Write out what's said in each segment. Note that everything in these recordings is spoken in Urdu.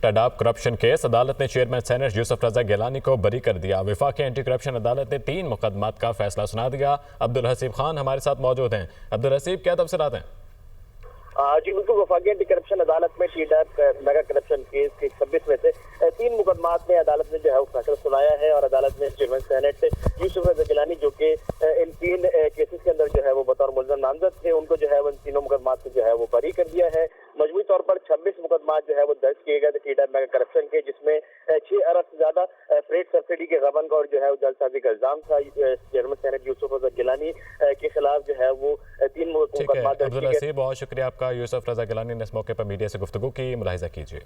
ٹڈاب کرپشن کیس، عدالت نے چیئرمین سینیٹ یوسف رضا گیلانی کو بری کر دیا۔ وفاقی اینٹی کرپشن عدالت نے 3 مقدمات کا فیصلہ سنا دیا۔ عبدالحسیب خان ہمارے ساتھ موجود ہیں۔ عبدالحسیب، کیا تفصیلات ہیں؟ جی بالکل، وفاقی اینٹی کرپشن عدالت میں ٹڈاب میگا کرپشن کیس کے 26 میں سے 3 مقدمات میں عدالت نے جو ہے وہ فیصلہ سنایا ہے، اور عدالت نے چیئرمین سینیٹ یوسف رضا گیلانی جو کہ ان 3 کیسز کے اندر جو ہے وہ بطور ملزم نامزد تھے، ان کو جو ہے وہ ان تینوں مقدمات سے جو ہے وہ بری کر دیا ہے۔ مجموعی طور پر 26 مقدمات جو ہے وہ درج کیے گئے تھے ٹڈاب میگا کرپشن کے، جس میں 6 ارب سے زیادہ فریٹ سبسڈی کے غبن کا اور جو ہے وہ جعل سازی کا الزام تھا۔ چیئرمین سینیٹ یوسف رضا گیلانی کے خلاف جو ہے وہ 3 مقدمات درج کیے گئے۔ بہت شکریہ آپ کا۔ یوسف رضا گیلانی نے اس موقع پر میڈیا سے گفتگو کی، ملاحظہ کیجیے۔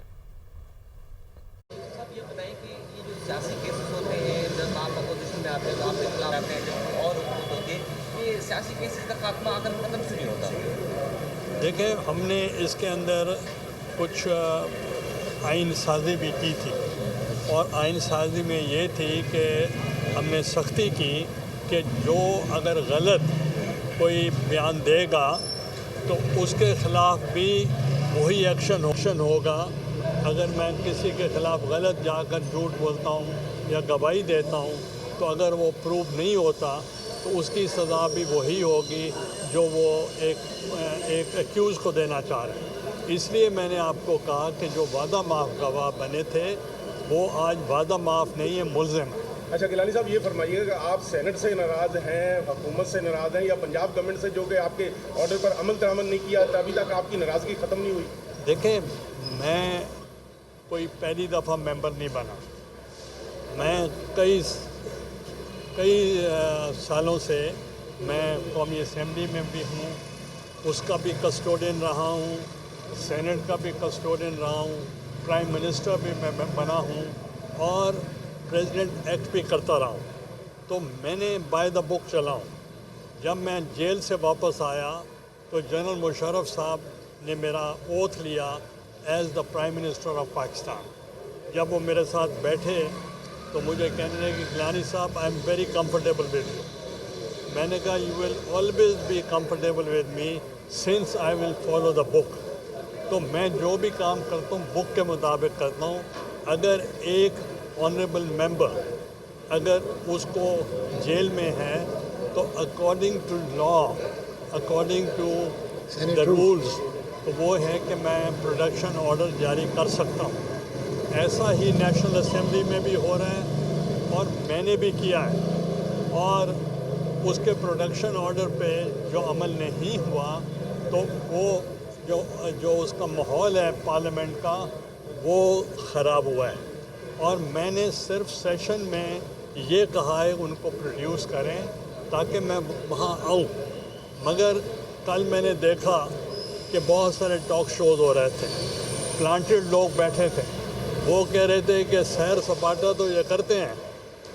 یہ بتائیں کہ یہ جو سیاسی کیسز ہوتے ہیں، جب آپ اپوزیشن میں آتے ہیں تو آپ کے خلاف آتے ہیں، جب اور حکومت ہوتی ہے، یہ سیاسی کیسز کا خاتمہ اگر ختم کیوں نہیں ہوتا؟ دیکھیں، ہم نے اس کے اندر کچھ آئین سازی بھی کی تھی، اور آئین سازی میں یہ تھی کہ ہم نے سختی کی کہ جو اگر غلط کوئی بیان دے گا تو اس کے خلاف بھی وہی ایکشن ہوگا۔ اگر میں کسی کے خلاف غلط جا کر جھوٹ بولتا ہوں یا گواہی دیتا ہوں تو اگر وہ پروف نہیں ہوتا تو اس کی سزا بھی وہی ہوگی جو وہ ایک ایکیوز کو دینا چاہ رہے ہیں۔ اس لیے میں نے آپ کو کہا کہ جو وعدہ معاف گواہ بنے تھے وہ آج وعدہ معاف نہیں ہے، ملزم ہے۔ اچھا گیلانی صاحب، یہ فرمائیے کہ آپ سینٹ سے ناراض ہیں، حکومت سے ناراض ہیں، یا پنجاب گورنمنٹ سے جو کہ آپ کے آرڈر پر عمل درآمد نہیں کیا، ابھی تک آپ کی ناراضگی ختم نہیں ہوئی؟ دیکھیں، میں کوئی پہلی دفعہ ممبر نہیں بنا، میں کئی سالوں سے میں قومی اسمبلی میں بھی ہوں، اس کا بھی کسٹوڈین رہا ہوں، سینٹ کا بھی کسٹوڈین رہا ہوں، پرائم منسٹر بھی میں بنا ہوں، اور پریزیڈنٹ ایکٹ بھی کرتا رہا ہوں، تو میں نے بائی دا بک چلا ہوں۔ جب میں جیل سے واپس آیا تو جنرل مشرف صاحب نے میرا اوتھ لیا as the prime minister of Pakistan. جب وہ میرے ساتھ بیٹھے تو مجھے کہنے لگے کہ گیلانی صاحب، I am very comfortable with you. میں نے کہا you will always be comfortable with me since I will follow the book. تو میں جو بھی کام کرتا ہوں بک کے مطابق کرتا ہوں۔ اگر ایک آنریبل ممبر اگر اس کو جیل میں ہے تو according to law, according to the rules, تو وہ ہے کہ میں پروڈکشن آرڈر جاری کر سکتا ہوں۔ ایسا ہی نیشنل اسمبلی میں بھی ہو رہا ہے اور میں نے بھی کیا ہے، اور اس کے پروڈکشن آرڈر پہ جو عمل نہیں ہوا تو وہ جو اس کا ماحول ہے پارلیمنٹ کا وہ خراب ہوا ہے، اور میں نے صرف سیشن میں یہ کہا ہے ان کو پروڈیوس کریں تاکہ میں وہاں آؤں۔ مگر کل میں نے دیکھا کہ بہت سارے ٹاک شوز ہو رہے تھے، پلانٹڈ لوگ بیٹھے تھے، وہ کہہ رہے تھے کہ سیر سپاٹا تو یہ کرتے ہیں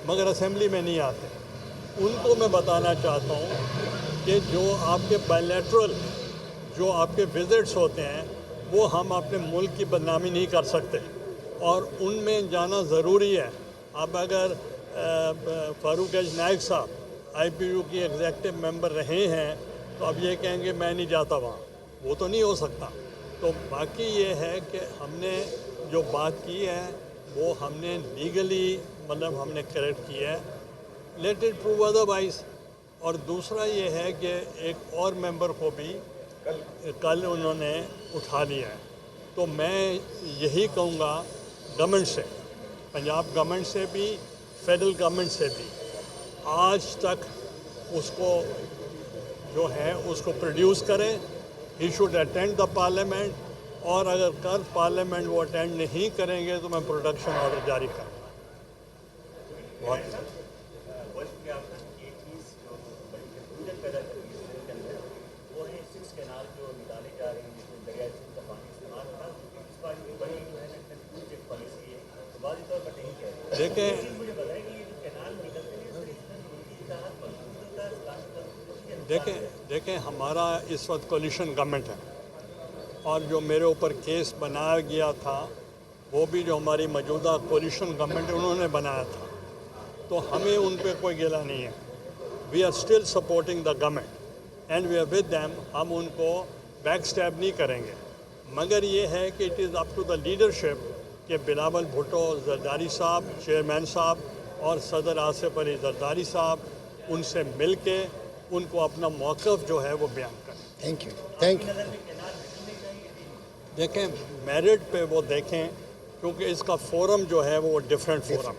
مگر اسمبلی میں نہیں آتے۔ ان کو میں بتانا چاہتا ہوں کہ جو آپ کے بائیلیٹرل جو آپ کے وزٹس ہوتے ہیں وہ ہم اپنے ملک کی بدنامی نہیں کر سکتے، اور ان میں جانا ضروری ہے۔ اب اگر فاروق ایج نائک صاحب آئی پی یو کی ایگزیکٹو ممبر رہے ہیں تو اب یہ کہیں گے میں نہیں جاتا وہاں، وہ تو نہیں ہو سکتا۔ تو باقی یہ ہے کہ ہم نے جو بات کی ہے وہ ہم نے لیگلی ہم نے کریکٹ کی ہے، لیٹ اٹ پروو ادروائز۔ اور دوسرا یہ ہے کہ ایک اور ممبر کو بھی کل انہوں نے اٹھا لیا ہے، تو میں یہی کہوں گا گورنمنٹ سے، پنجاب گورنمنٹ سے بھی، فیڈرل گورنمنٹ سے بھی، آج تک اس کو جو ہے اس کو پروڈیوس کریں۔ He should attend the parliament, اور اگر کل پارلیمنٹ وہ اٹینڈ نہیں کریں گے تو میں پروڈکشن آرڈر جاری کروں گا۔ دیکھیں ہمارا اس وقت کولیشن گورنمنٹ ہے، اور جو میرے اوپر کیس بنایا گیا تھا وہ بھی جو ہماری موجودہ کولیشن گورنمنٹ ہے انہوں نے بنایا تھا، تو ہمیں ان پہ کوئی گلہ نہیں ہے۔ We are still supporting the government and we are with them. ہم ان کو بیک اسٹیپ نہیں کریں گے، مگر یہ ہے کہ it is up to the leadership کہ بلاول بھٹو زرداری صاحب چیئرمین صاحب اور صدر آصف علی زرداری صاحب ان سے مل کے ان کو اپنا موقف جو ہے وہ بیان کریں. Thank you thank you. دیکھیں میرٹ پہ وہ دیکھیں کیونکہ اس کا فورم جو ہے وہ ڈیفرنٹ فورم.